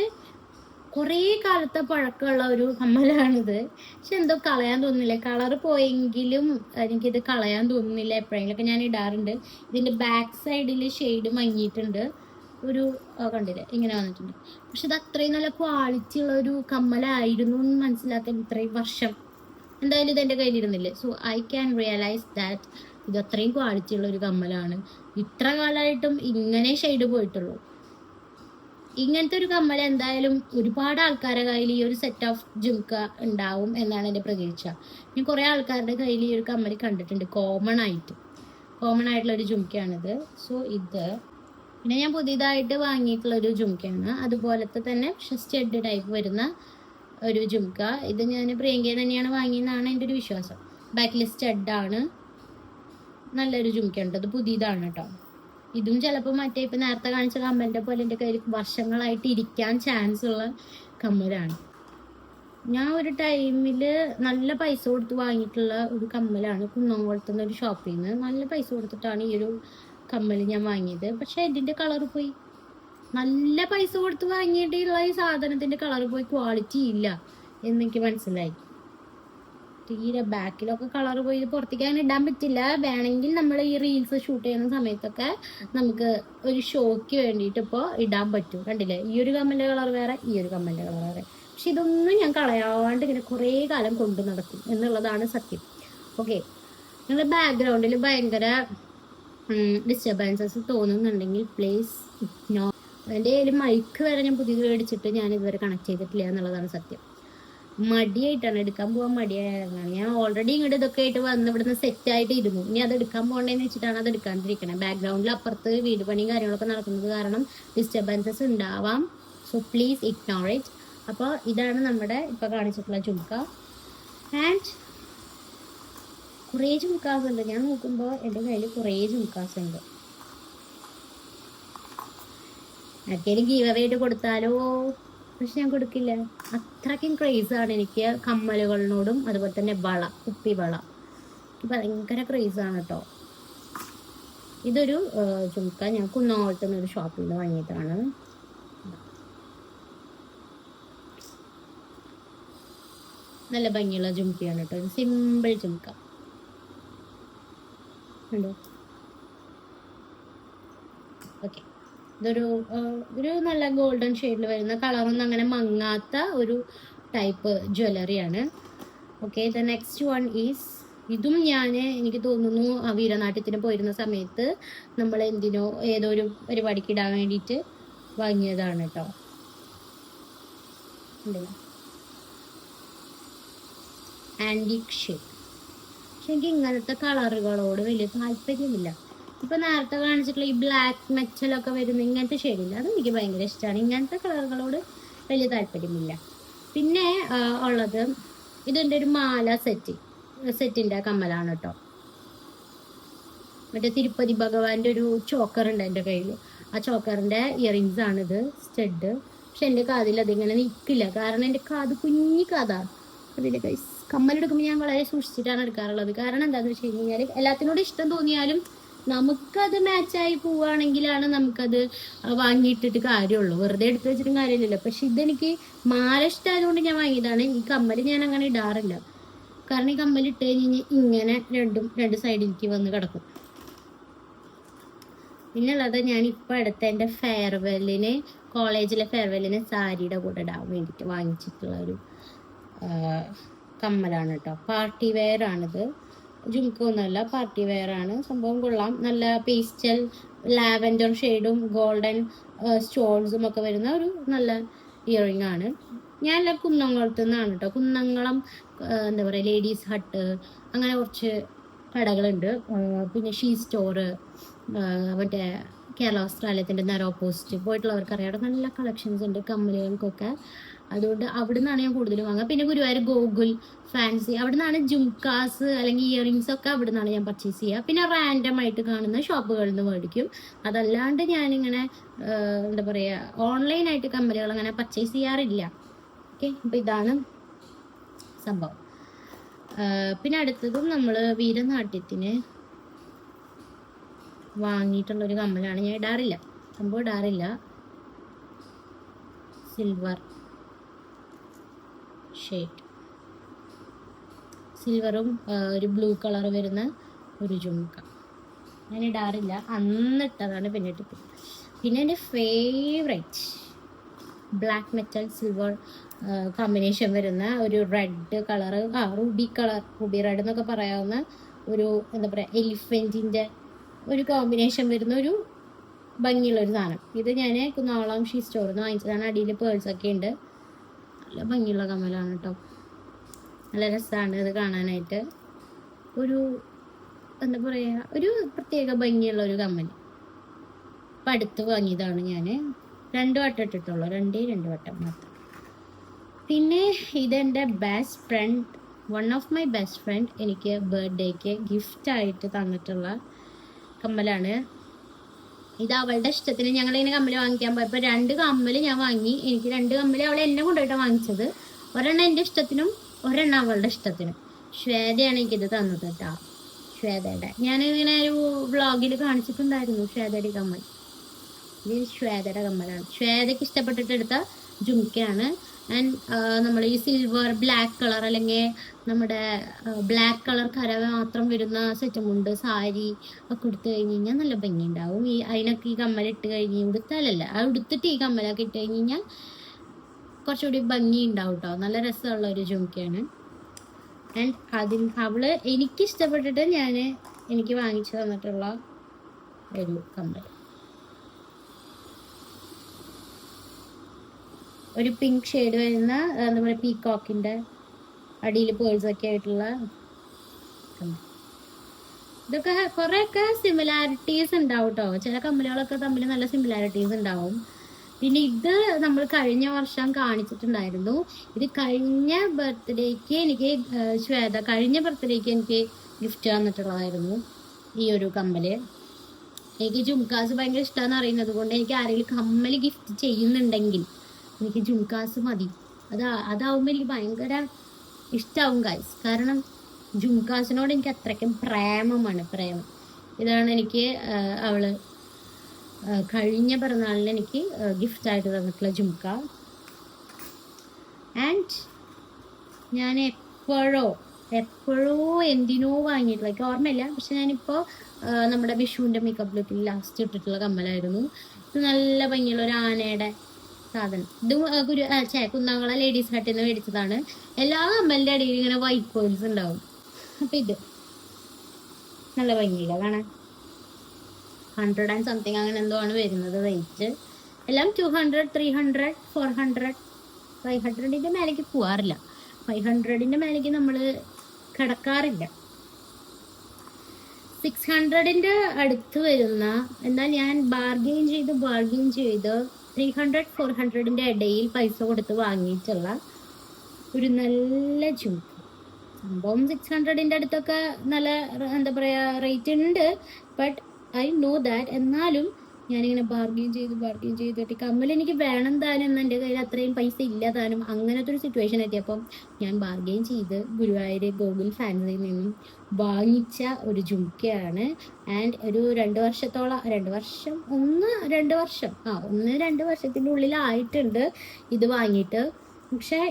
കുറേ കാലത്തെ പഴക്കമുള്ള ഒരു കമ്മലാണിത്. പക്ഷെ എന്തോ കളയാൻ തോന്നുന്നില്ല. കളർ പോയെങ്കിലും എനിക്കിത് കളയാൻ തോന്നുന്നില്ല. എപ്പോഴെങ്കിലൊക്കെ ഞാൻ ഇടാറുണ്ട്. ഇതിൻ്റെ ബാക്ക് സൈഡിൽ ഷെയ്ഡ് മങ്ങിയിട്ടുണ്ട്. ഒരു കണ്ടില്ലേ ഇങ്ങനെ വന്നിട്ടുണ്ട്. പക്ഷെ ഇത് അത്രയും നല്ല ക്വാളിറ്റി ഉള്ള ഒരു കമ്മലായിരുന്നു എന്ന് മനസ്സിലാക്കാൻ ഇത്രയും വർഷം എന്തായാലും ഇതെൻ്റെ കയ്യിലിരുന്നില്ലേ. So I can realise that ഇത് അത്രയും ക്വാളിറ്റി ഉള്ള ഒരു കമ്മലാണ്. ഇത്ര കാലമായിട്ടും ഇങ്ങനെ ഷെയ്ഡ് പോയിട്ടുള്ളൂ. ഇങ്ങനത്തെ ഒരു കമ്മൽ എന്തായാലും ഒരുപാട് ആൾക്കാരുടെ കയ്യിൽ ഈ ഒരു സെറ്റ് ഓഫ് ജുംക്ക ഉണ്ടാവും എന്നാണ് എൻ്റെ പ്രതീക്ഷ. ഞാൻ കുറേ ആൾക്കാരുടെ കയ്യിൽ ഈ ഒരു കമ്മൽ കണ്ടിട്ടുണ്ട്. കോമൺ ആയിട്ടുള്ള ഒരു ജുംക്കയാണിത്. സോ ഇത് പിന്നെ ഞാൻ പുതിയതായിട്ട് വാങ്ങിയിട്ടുള്ള ഒരു ജുംക്കയാണ്. അതുപോലത്തെ തന്നെ പക്ഷെ സ്റ്റഡ് ടൈപ്പ് വരുന്ന ഒരു ജുംക്ക. ഇത് ഞാൻ പ്രിയങ്ക തന്നെയാണ് വാങ്ങിയെന്നാണ് എൻ്റെ ഒരു വിശ്വാസം. ബാക്കിൽ സ്റ്റഡാണ്. നല്ലൊരു ജുംക്കയുണ്ട്. അത് പുതിയതാണ് കേട്ടോ. ഇതും ചിലപ്പോൾ മറ്റേ ഇപ്പം നേരത്തെ കാണിച്ച കമ്മലിൻ്റെ പോലെ എൻ്റെ കയ്യിൽ വർഷങ്ങളായിട്ട് ഇരിക്കാൻ ചാൻസ് ഉള്ള കമ്മലാണ്. ഞാൻ ഒരു ടൈമിൽ നല്ല പൈസ കൊടുത്ത് വാങ്ങിയിട്ടുള്ള ഒരു കമ്മലാണ് കുന്നംകുളത്തുനിന്ന് ഒരു ഷോപ്പിൽ നിന്ന്. നല്ല പൈസ കൊടുത്തിട്ടാണ് ഈ ഒരു കമ്മൽ ഞാൻ വാങ്ങിയത്. പക്ഷേ ഇതിൻ്റെ കളർ പോയി. നല്ല പൈസ കൊടുത്ത് വാങ്ങിയിട്ടുള്ള ഈ സാധനത്തിൻ്റെ കളർ പോയി. ക്വാളിറ്റി ഇല്ല എന്നെനിക്ക് മനസ്സിലായി. തീരെ ബാക്കിലൊക്കെ കളർ പോയി പുറത്തേക്ക് അങ്ങനെ ഇടാൻ പറ്റില്ല. വേണമെങ്കിൽ നമ്മൾ ഈ റീൽസ് ഷൂട്ട് ചെയ്യുന്ന സമയത്തൊക്കെ നമുക്ക് ഒരു ഷോയ്ക്ക് വേണ്ടിയിട്ട് ഇപ്പോൾ ഇടാൻ പറ്റും. കണ്ടില്ലേ, ഈ ഒരു കമ്മലിൻ്റെ കളർ വേറെ, ഈ ഒരു കമ്മലിൻ്റെ കളർ വേറെ. പക്ഷെ ഇതൊന്നും ഞാൻ കളയാണ്ട് ഇങ്ങനെ കുറേ കാലം കൊണ്ടു നടക്കും എന്നുള്ളതാണ് സത്യം. ഓക്കെ, നിങ്ങളുടെ ബാക്ക്ഗ്രൗണ്ടിൽ ഭയങ്കര ഡിസ്റ്റർബൻസസ് തോന്നുന്നുണ്ടെങ്കിൽ പ്ലീസ് ഇഗ്നോർ. എൻ്റെ കയ്യിൽ മൈക്ക് വരെ ഞാൻ പുതിയത് മേടിച്ചിട്ട് ഞാൻ ഇതുവരെ കണക്ട് ചെയ്തിട്ടില്ല എന്നുള്ളതാണ് സത്യം. മടിയായിട്ടാണ്, എടുക്കാൻ പോകാൻ മടിയായിട്ടാണ്. ഞാൻ ഓൾറെഡി ഇങ്ങോട്ട് ഇതൊക്കെ ആയിട്ട് വന്ന് ഇവിടുന്ന് സെറ്റായിട്ട് ഇരുന്നു. ഇനി അത് എടുക്കാൻ പോകേണ്ടതെന്ന് വെച്ചിട്ടാണ് അത് എടുക്കാണ്ടിരിക്കണേ. ബാക്ക്ഗ്രൗണ്ടിൽ അപ്പുറത്ത് വീട് പണിയും കാര്യങ്ങളൊക്കെ നടക്കുന്നത് കാരണം ഡിസ്റ്റർബൻസസ് ഉണ്ടാവാം. So please ignore it. അപ്പോൾ ഇതാണ് നമ്മുടെ ഇപ്പോൾ കാണിച്ചിട്ടുള്ള ചുമക്ക. ആൻഡ് കുറേ ചുമക്കാസ് ഉണ്ട്. ഞാൻ നോക്കുമ്പോൾ എൻ്റെ കയ്യിൽ കുറേ ചുമക്കാസ് ഉണ്ട്. ആർക്കെങ്കിലും ഗീവ് അവേ ആയിട്ട് കൊടുത്താലോ? പക്ഷെ ഞാൻ കൊടുക്കില്ല. അത്രയ്ക്കും ക്രേസാണ് എനിക്ക് കമ്മലുകളിനോടും അതുപോലെ തന്നെ വള, കുപ്പി വള ഭയങ്കര ക്രേസാണ് കേട്ടോ. ഇതൊരു ചുമക്ക ഞാൻ കുന്നോളത്തുനിന്ന് ഒരു ഷോപ്പിൽ നിന്ന് വാങ്ങിയതാണ്. നല്ല ഭംഗിയുള്ള ചുമക്കയാണ് കേട്ടോ. ഒരു സിമ്പിൾ ചുമക്ക ഉണ്ടോ? ഓക്കെ, ഇതൊരു നല്ല ഗോൾഡൻ ഷെയ്ഡിൽ വരുന്ന, കളറൊന്നും അങ്ങനെ മങ്ങാത്ത ഒരു ടൈപ്പ് ജ്വല്ലറിയാണ്. Okay, the next one is, ഇതും എനിക്ക് തോന്നുന്നു വീരനാട്യത്തിന് പോയിരുന്ന സമയത്ത് നമ്മൾ എന്തിനോ ഏതോ ഒരു പരിപാടിക്ക് ഇടാൻ വേണ്ടിയിട്ട് വാങ്ങിയതാണ് കേട്ടോ. Antique shape. പക്ഷെ എനിക്ക് ഇങ്ങനത്തെ കളറുകളോട് വലിയ താല്പര്യമില്ല. ഇപ്പൊ നേരത്തെ കാണിച്ചിട്ടുള്ള ഈ ബ്ലാക്ക് മെറ്റലൊക്കെ വരുന്ന ഇങ്ങനത്തെ ഷെയ്ഡില്ല, അത് എനിക്ക് ഭയങ്കര ഇഷ്ടമാണ്. ഇങ്ങനത്തെ കളറുകളോട് വലിയ താല്പര്യമില്ല. പിന്നെ ഉള്ളത് ഇതിൻ്റെ ഒരു മാല സെറ്റിൻ്റെ കമ്മലാണ് കേട്ടോ. മറ്റേ തിരുപ്പതി ഭഗവാന്റെ ഒരു ചോക്കർ ഉണ്ട് എൻ്റെ കയ്യിൽ. ആ ചോക്കറിൻ്റെ ഇയറിങ്സ് ആണിത്, സ്റ്റഡ്. പക്ഷെ എൻ്റെ കാതിൽ അതിങ്ങനെ നിൽക്കില്ല, കാരണം എൻ്റെ കാത് കുഞ്ഞി കാതാണ്. അതിൻ്റെ കമ്മലെടുക്കുമ്പോൾ ഞാൻ വളരെ സൂക്ഷിച്ചിട്ടാണ് എടുക്കാറുള്ളത്. കാരണം എന്താണെന്ന് വെച്ച് കഴിഞ്ഞാൽ എല്ലാത്തിനോടും ഇഷ്ടം തോന്നിയാലും നമുക്കത് മാച്ചായി പോവുകയാണെങ്കിലാണ് നമുക്കത് വാങ്ങിയിട്ടിട്ട് കാര്യമുള്ളൂ. വെറുതെ എടുത്ത് വെച്ചിട്ടും കാര്യമില്ലല്ലോ. പക്ഷെ ഇതെനിക്ക് മാല ഇഷ്ടമായതുകൊണ്ട് ഞാൻ വാങ്ങിയതാണ്. ഈ കമ്മൽ ഞാൻ അങ്ങനെ ഇടാറില്ല, കാരണം ഈ കമ്മൽ ഇട്ട് കഴിഞ്ഞ് ഇങ്ങനെ രണ്ട് സൈഡിലേക്ക് വന്ന് കിടക്കും. പിന്നുള്ളത് ഞാൻ ഇപ്പോൾ അടുത്ത എൻ്റെ ഫെയർവെല്ലിന്, കോളേജിലെ ഫെയർവെല്ലിന് സാരിയുടെ കൂടെ ഇടാൻ വേണ്ടിയിട്ട് വാങ്ങിച്ചിട്ടുള്ള ഒരു കമ്മലാണ് കേട്ടോ. പാർട്ടി വെയർ ആണിത്, ജുംക്കൊന്നുമല്ല, പാർട്ടി വെയർ ആണ്. സംഭവം കൊള്ളാം. നല്ല പേസ്റ്റൽ ലാവൻഡർ ഷെയ്ഡും ഗോൾഡൻ സ്റ്റോൺസും ഒക്കെ വരുന്ന ഒരു നല്ല ഇയറിംഗ് ആണ്. ഞാൻ കുന്നംകുളത്തു നിന്നാണ് കേട്ടോ. കുന്നംകുളം എന്താ പറയുക, ലേഡീസ് ഹട്ട് അങ്ങനെ കുറച്ച് കടകളുണ്ട്. പിന്നെ ഷീ സ്റ്റോറ്, മറ്റേ കേരള വസ്ത്രാലയത്തിൻ്റെ നേരെ ഓപ്പോസിറ്റ് പോയിട്ടുള്ളവർക്ക് അറിയാം. അവിടെ നല്ല കളക്ഷൻസ് ഉണ്ട് കമ്മലുകൾക്കൊക്കെ. അതുകൊണ്ട് അവിടെ നിന്നാണ് ഞാൻ കൂടുതലും വാങ്ങുക. പിന്നെ ഗുരുവായൂർ ഗോകുൽ ഫാൻസി, അവിടെ നിന്നാണ് ജുംക്കാസ് അല്ലെങ്കിൽ ഇയറിങ്സ് ഒക്കെ അവിടെ നിന്നാണ് ഞാൻ പർച്ചേസ് ചെയ്യുക. പിന്നെ റാൻഡം ആയിട്ട് കാണുന്ന ഷോപ്പുകളിൽ നിന്ന് മേടിക്കും. അതല്ലാണ്ട് ഞാനിങ്ങനെ എന്താ പറയുക, ഓൺലൈനായിട്ട് കമ്മലുകൾ അങ്ങനെ പർച്ചേസ് ചെയ്യാറില്ല. ഓക്കെ, അപ്പോൾ ഇതാണ് സംഭവം. പിന്നെ അടുത്തതും നമ്മൾ വീരനാട്യത്തിന് വാങ്ങിയിട്ടുള്ളൊരു കമ്മലാണ്. ഞാൻ ഇടാറില്ല, സംഭവം ഇടാറില്ല. സിൽവർ ഷെയ്ഡ്, സിൽവറും ഒരു ബ്ലൂ കളർ വരുന്ന ഒരു ജുംക്ക. ഞാൻ ഇടാറില്ല, അന്നിട്ടതാണ് പിന്നെ ഇട്ടിട്ട്. പിന്നെ എൻ്റെ favourite black metal silver combination വരുന്ന ഒരു റെഡ് കളർ, റൂബി റെഡ് എന്നൊക്കെ പറയാവുന്ന ഒരു എന്താ പറയുക, എലിഫൻറ്റിൻ്റെ ഒരു കോമ്പിനേഷൻ വരുന്ന ഒരു ഭംഗിയുള്ളൊരു സാധനം. ഇത് ഞാൻ കുന്നോളം ഷീ സ്റ്റോറിൽ നിന്ന് വാങ്ങിച്ചതാണ്. അടിയിൽ പേഴ്സൊക്കെ ഉണ്ട്. നല്ല ഭംഗിയുള്ള കമ്മലാണ് കേട്ടോ. നല്ല രസമാണ് ഇത് കാണാനായിട്ട്. ഒരു എന്താ പറയുക, ഒരു പ്രത്യേക ഭംഗിയുള്ള ഒരു കമ്മൽ. ഇപ്പം അടുത്ത് വാങ്ങിയതാണ് ഞാൻ. 2 വട്ടം ഇട്ടിട്ടുള്ളൂ, രണ്ട് വട്ടം മാത്രം. പിന്നെ ഇതെൻ്റെ best friend, one of my best friend എനിക്ക് ബർത്ത്ഡേക്ക് ഗിഫ്റ്റായിട്ട് തന്നിട്ടുള്ള കമ്മലാണ്. ഇത് അവളുടെ ഇഷ്ടത്തിന് ഞങ്ങളിങ്ങനെ കമ്മൽ വാങ്ങിക്കാൻ പോയപ്പോൾ 2 കമ്മൽ ഞാൻ വാങ്ങി. എനിക്ക് 2 കമ്മൽ അവൾ എന്നെ കൊണ്ടുപോയിട്ടാണ് വാങ്ങിച്ചത്. ഒരെണ്ണം എൻ്റെ ഇഷ്ടത്തിനും ഒരെണ്ണം അവളുടെ ഇഷ്ടത്തിനും. ശ്വേതയാണ് എനിക്കിത് തന്നത് കേട്ടോ. ശ്വേതയുടെ ഞാനിങ്ങനെ ഒരു വ്ളോഗിൽ കാണിച്ചിട്ടുണ്ടായിരുന്നു ശ്വേതയുടെ കമ്മൽ. ഇത് ശ്വേതയുടെ കമ്മലാണ്. ശ്വേതയ്ക്ക് ഇഷ്ടപ്പെട്ടിട്ട് എടുത്ത ജുംക്കയാണ്. ആൻഡ് നമ്മൾ ഈ സിൽവർ ബ്ലാക്ക് കളർ അല്ലെങ്കിൽ നമ്മുടെ ബ്ലാക്ക് കളർ കര മാത്രം വരുന്ന സെറ്റുമുണ്ട് സാരി ഒക്കെ ഉടുത്ത് കഴിഞ്ഞ് കഴിഞ്ഞാൽ നല്ല ഭംഗി ഉണ്ടാവും. അതിനൊക്കെ ഈ കമ്മലിട്ട് കഴിഞ്ഞ് ഉടുത്താലല്ല, അത് ഉടുത്തിട്ട് ഈ കമ്മലൊക്കെ ഇട്ട് കഴിഞ്ഞ് കഴിഞ്ഞാൽ കുറച്ചുകൂടി ഭംഗി ഉണ്ടാവും കേട്ടോ. നല്ല രസമുള്ള ഒരു ജുംക്കയാണ്. ആൻഡ് അവള് എനിക്ക് ഇഷ്ടപ്പെട്ടിട്ട് എനിക്ക് വാങ്ങിച്ചു തന്നിട്ടുള്ള ഒരു കമ്മൽ, ഒരു പിങ്ക് ഷെയ്ഡ് വരുന്ന എന്താ പറയുക പീകോക്കിന്റെ അടിയിൽ പേഴ്സൊക്കെ ആയിട്ടുള്ള കമ്മൽ. ഇതൊക്കെ കുറെയൊക്കെ സിമിലാരിറ്റീസ് ഉണ്ടാവും കേട്ടോ. ചില കമ്മലുകളൊക്കെ തമ്മിൽ നല്ല സിമിലാരിറ്റീസ് ഉണ്ടാവും. പിന്നെ ഇത് നമ്മൾ കഴിഞ്ഞ വർഷം കാണിച്ചിട്ടുണ്ടായിരുന്നു. ഇത് കഴിഞ്ഞ ബർത്ത്ഡേക്ക് എനിക്ക് കഴിഞ്ഞ ബർത്ത്ഡേക്ക് എനിക്ക് ഗിഫ്റ്റ് തന്നിട്ടുള്ളതായിരുന്നു ഈ ഒരു കമ്മല്. എനിക്ക് ജുംകാസ് ഭയങ്കര ഇഷ്ടമാണെന്ന് അറിയുന്നത് കൊണ്ട് എനിക്ക് ആരെങ്കിലും കമ്മൽ ഗിഫ്റ്റ് ചെയ്യുന്നുണ്ടെങ്കിൽ എനിക്ക് ജുംകാസ് മതി. അതാവുമ്പോൾ എനിക്ക് ഭയങ്കര ഇഷ്ടമാവും ഗൈസ്. കാരണം ജുംകാസിനോട് എനിക്ക് അത്രയ്ക്കും പ്രേമമാണ്. ഇതാണ് എനിക്ക് അവള് കഴിഞ്ഞ പിറന്നാളിന് എനിക്ക് ഗിഫ്റ്റായിട്ട് തന്നിട്ടുള്ള ജുംക്ക. ആൻഡ് ഞാൻ എപ്പോഴോ എന്തിനോ വാങ്ങിയിട്ടുള്ള എനിക്ക് ഓർമ്മയില്ല. പക്ഷെ ഞാനിപ്പോൾ നമ്മുടെ വിഷുവിൻ്റെ മേക്കപ്പ് ലുക്കിൽ ലാസ്റ്റ് ഇട്ടിട്ടുള്ള കമ്മലായിരുന്നു. ഇത് നല്ല ഭംഗിയുള്ള ഒരു ആനയുടെ സാധനം. ഇത് കുന്നംകുളം ലേഡീസ് ഹട്ടിൽ നിന്ന് മേടിച്ചതാണ്. എല്ലാ കമ്മലിൻ്റെ അടിയിൽ ഇങ്ങനെ വൈറ്റ് പോയിന്റ്സ് ഉണ്ടാവും. അപ്പം ഇത് നല്ല ഭംഗിയില്ല കാണാൻ. 100 and something അങ്ങനെ എന്തോ ആണ് വരുന്നത് റേറ്റ്. എല്ലാം 200, 300, 400, 500ൻ്റെ മേലേക്ക് പോവാറില്ല. 500ൻ്റെ മേലേക്ക് നമ്മൾ കിടക്കാറില്ല. 600ൻ്റെ അടുത്ത് വരുന്ന, എന്നാൽ ഞാൻ ബാർഗെയിൻ ചെയ്ത് 300, 400ൻ്റെ ഇടയിൽ പൈസ കൊടുത്ത് വാങ്ങിയിട്ടുള്ള ഒരു നല്ല ജുംക്ക. സംഭവം 600ൻ്റെ അടുത്തൊക്കെ നല്ല എന്താ പറയുക റേറ്റ് ഉണ്ട്. But I know that. എന്നാലും ഞാനിങ്ങനെ ബാർഗെയിൻ ചെയ്തിട്ട് കമ്മൽ എനിക്ക് വേണം താനും, എന്നാൽ എൻ്റെ കയ്യിൽ അത്രയും പൈസ ഇല്ല താനും. അങ്ങനത്തെ ഒരു സിറ്റുവേഷൻ എത്തിയപ്പം ഞാൻ ബാർഗെയിൻ ചെയ്ത് ഗുരുവായൂർ ഗോകുൽ ഫാൻസിയിൽ നിന്നും വാങ്ങിച്ച ഒരു ജുംക്കയാണ്. ആൻഡ് ഒരു 2 വർഷത്തിൻ്റെ ഉള്ളിലായിട്ടുണ്ട് ഇത് വാങ്ങിയിട്ട്. പക്ഷേ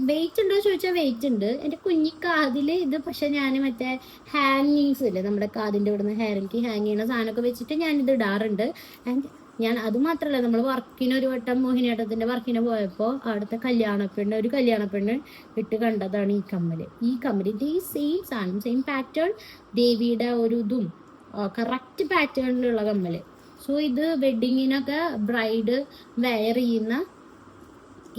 വെയിറ്റ് ഉണ്ടോ ചോദിച്ചാൽ വെയിറ്റ് ഉണ്ട്. എൻ്റെ കുഞ്ഞിക്കാതിൽ ഇത്. പക്ഷെ ഞാൻ മറ്റേ ഹാങ്ങിങ്സ് ഇല്ലേ, നമ്മുടെ കാതിൻ്റെ ഇവിടുന്ന് ഹെയറിലേക്ക് ഹാങ് ചെയ്യുന്ന സാധനമൊക്കെ വെച്ചിട്ട് ഞാനിത് ഇടാറുണ്ട്. ആൻഡ് ഞാൻ അത് മാത്രമല്ല, നമ്മൾ വർക്കിന് ഒരു വട്ടം മോഹിനിയാട്ടത്തിൻ്റെ വർക്കിന് പോയപ്പോൾ അവിടുത്തെ ഒരു കല്യാണപ്പെണ്ണ് ഇട്ട് കണ്ടതാണ് ഈ കമ്മലിൻ്റെ ഈ സെയിം സാധനം, സെയിം പാറ്റേൺ, ദേവിയുടെ ഒരു ഇതും കറക്റ്റ് പാറ്റേണിലുള്ള കമ്മൽ. സോ ഇത് വെഡിങ്ങിനൊക്കെ ബ്രൈഡ് വെയർ ചെയ്യുന്ന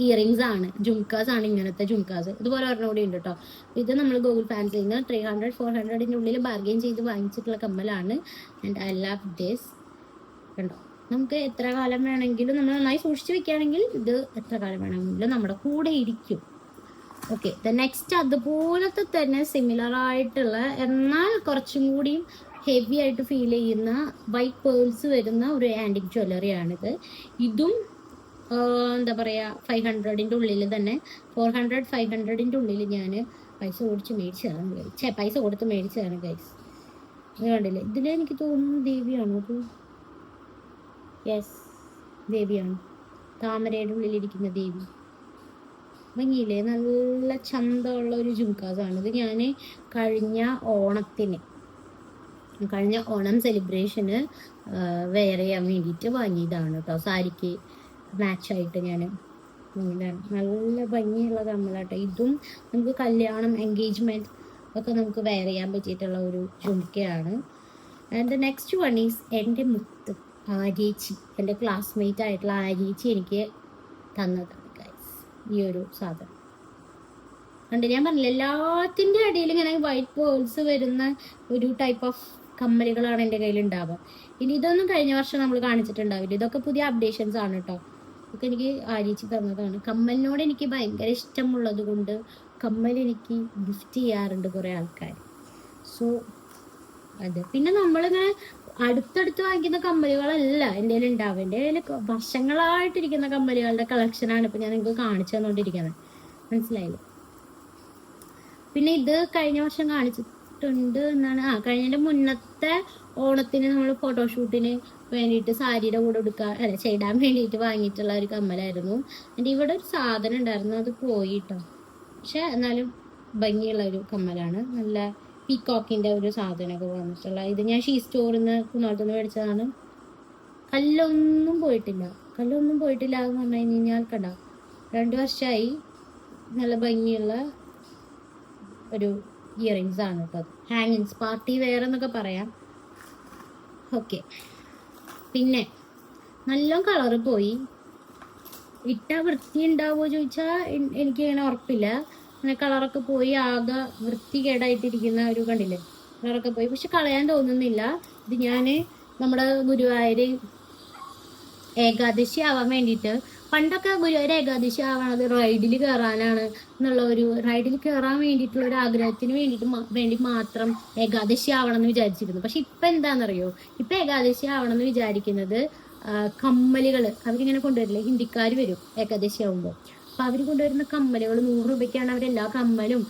ഇയറിങ്സ് ആണ്, ജുംക്കാസ് ആണ്. ഇങ്ങനത്തെ ജുംക്കാസ് ഇതുപോലെ ഒരെണ്ണം കൂടി ഉണ്ട് കേട്ടോ. ഇത് നമ്മൾ ഗൂഗിൾ ഫാൻസിൽ നിന്ന് 300, 400ൻ്റെ ഉള്ളിൽ ബാർഗെയിൻ ചെയ്ത് വാങ്ങിച്ചിട്ടുള്ള കമ്മലാണ്. And I love this. കണ്ടോ, നമുക്ക് എത്ര കാലം വേണമെങ്കിലും നമ്മൾ നന്നായി സൂക്ഷിച്ച് വെക്കുകയാണെങ്കിൽ ഇത് എത്ര കാലം വേണമെങ്കിലും നമ്മുടെ കൂടെ ഇരിക്കും. ഓക്കെ, നെക്സ്റ്റ് അതുപോലത്തെ തന്നെ സിമിലർ ആയിട്ടുള്ള എന്നാൽ കുറച്ചും കൂടിയും ഹെവി ആയിട്ട് ഫീൽ ചെയ്യുന്ന വൈറ്റ് പേൾസ് വരുന്ന ഒരു ആൻറ്റിക് ജ്വല്ലറിയാണിത്. ഇതും എന്താ പറയുക 500ൻ്റെ ഉള്ളിൽ തന്നെ, 400, 500ൻ്റെ ഉള്ളിൽ ഞാൻ പൈസ കൊടുത്ത് മേടിച്ചതാണ് ഗൈസ്. ഇത് കണ്ടില്ലേ, ഇതിലെനിക്ക് തോന്നുന്നു ദേവിയാണോ അത്? യെസ്, ദേവിയാണ്. താമരയുടെ ഉള്ളിലിരിക്കുന്ന ദേവി. ഭംഗിയില്ലേ, നല്ല ചന്തമുള്ള ഒരു ജുംക്കാസാണ്. ഇത് ഞാൻ കഴിഞ്ഞ ഓണം സെലിബ്രേഷന് വെയർ ചെയ്യാൻ വേണ്ടിയിട്ട് വാങ്ങിയതാണ് കേട്ടോ. സാരിക്ക് മാച്ചായിട്ട് ഞാൻ നല്ല ഭംഗിയുള്ള കമ്മലാട്ടോ. ഇതും നമുക്ക് കല്യാണം, എൻഗേജ്മെൻറ്റ് ഒക്കെ നമുക്ക് വെയർ ചെയ്യാൻ പറ്റിയിട്ടുള്ള ഒരു ജുംക്കയാണ്. ആൻഡ് നെക്സ്റ്റ് വൺ ഈസ് എൻ്റെ മുത്ത് ആര്യേച്ചി, എൻ്റെ ക്ലാസ്മേറ്റ് ആയിട്ടുള്ള ആര്യേച്ചി എനിക്ക് തന്നതാണ് ഗൈസ് ഈ ഒരു സാധനം. കണ്ട് ഞാൻ പറഞ്ഞില്ല, എല്ലാത്തിൻ്റെ ഇടയിൽ ഇങ്ങനെ വൈറ്റ് പേൾസ് വരുന്ന ഒരു ടൈപ്പ് ഓഫ് കമ്മലുകളാണ് എൻ്റെ കയ്യിൽ ഉണ്ടാവുക. ഇനി ഇതൊന്നും കഴിഞ്ഞ വർഷം നമ്മൾ കാണിച്ചിട്ടുണ്ടാവില്ല. ഇതൊക്കെ പുതിയ അപ്ഡേഷൻസ് ആണ് കേട്ടോ. ഇതൊക്കെ എനിക്ക് ആര്യേച്ചി തന്നതാണ്. കമ്മലിനോട് എനിക്ക് ഭയങ്കര ഇഷ്ടമുള്ളത് കൊണ്ട് കമ്മൽ എനിക്ക് ഗിഫ്റ്റ് ചെയ്യാറുണ്ട് കുറേ ആൾക്കാർ. സോ അത് പിന്നെ നമ്മളിങ്ങനെ അടുത്തടുത്ത് വാങ്ങിക്കുന്ന കമ്മലുകളല്ല എൻ്റെ കയ്യിൽ ഉണ്ടാവുക. എൻ്റെ കയ്യിൽ വർഷങ്ങളായിട്ടിരിക്കുന്ന കമ്മലുകളുടെ കളക്ഷനാണ് ഇപ്പം ഞാൻ നിങ്ങൾക്ക് കാണിച്ചു തന്നുകൊണ്ടിരിക്കുന്നത്. മനസ്സിലായില്ലേ? പിന്നെ ഇത് കഴിഞ്ഞ വർഷം കഴിഞ്ഞിട്ടുണ്ട് എന്നാണ്. കഴിഞ്ഞതിന്റെ മുന്നത്തെ ഓണത്തിന് നമ്മൾ ഫോട്ടോഷൂട്ടിന് വേണ്ടിയിട്ട് സാരിയുടെ കൂടെ ചെയ്ടാൻ വേണ്ടിയിട്ട് വാങ്ങിയിട്ടുള്ള ഒരു കമ്മലായിരുന്നു. എൻ്റെ ഇവിടെ ഒരു സാധനം ഉണ്ടായിരുന്നു, അത് പോയിട്ടോ. പക്ഷെ എന്നാലും ഭംഗിയുള്ള ഒരു കമ്മലാണ്. നല്ല പീക്കോക്കിന്റെ ഒരു സാധനമൊക്കെ വന്നിട്ടുള്ള ഇത് ഞാൻ ഷീ സ്റ്റോറിൽ നിന്ന് കുന്നോളത്തുനിന്ന് മേടിച്ചതാണ്. കല്ലൊന്നും പോയിട്ടില്ല എന്ന് പറഞ്ഞു കഴിഞ്ഞാൽ കണ്ട 2 വർഷമായി. നല്ല ഭംഗിയുള്ള ഒരു ഇയറിങ്സ് ആണ് കേട്ടോ. ഹാങ്ങിങ്സ് പാർട്ടി വെയർ എന്നൊക്കെ പറയാം. ഓക്കെ, പിന്നെ നല്ല കളറ് പോയി. ഇട്ട വൃത്തി ഉണ്ടാവുമോ ചോദിച്ചാൽ എനിക്ക് അങ്ങനെ ഉറപ്പില്ല. അങ്ങനെ കളറൊക്കെ പോയി ആകെ വൃത്തികേടായിട്ടിരിക്കുന്ന ഒരു കണ്ടില്ലേ, കളറൊക്കെ പോയി. പക്ഷെ കളയാൻ തോന്നുന്നില്ല. ഇത് ഞാൻ നമ്മുടെ ഗുരുവായൂർ ഏകാദശി ആവാൻ വേണ്ടിയിട്ട്, പണ്ടൊക്കെ ഗുരുവായൂർ ഏകാദശി ആവണത് റൈഡിൽ കയറാനാണ് റൈഡിൽ കയറാൻ വേണ്ടിയിട്ടുള്ള ഒരു ആഗ്രഹത്തിന് വേണ്ടി മാത്രം ഏകാദശി ആവണം എന്ന് വിചാരിച്ചിരുന്നു. പക്ഷെ ഇപ്പൊ എന്താണെന്നറിയോ, ഇപ്പൊ ഏകാദശി ആവണം എന്ന് വിചാരിക്കുന്നത് കമ്മലുകൾ അവരിങ്ങനെ കൊണ്ടുവരില്ലേ, ഹിന്ദിക്കാർ വരും ഏകാദശി ആവുമ്പോൾ. അപ്പൊ അവർ കൊണ്ടുവരുന്ന കമ്മലുകൾ 100 രൂപയ്ക്കാണ് അവരെല്ലാ കമ്മലും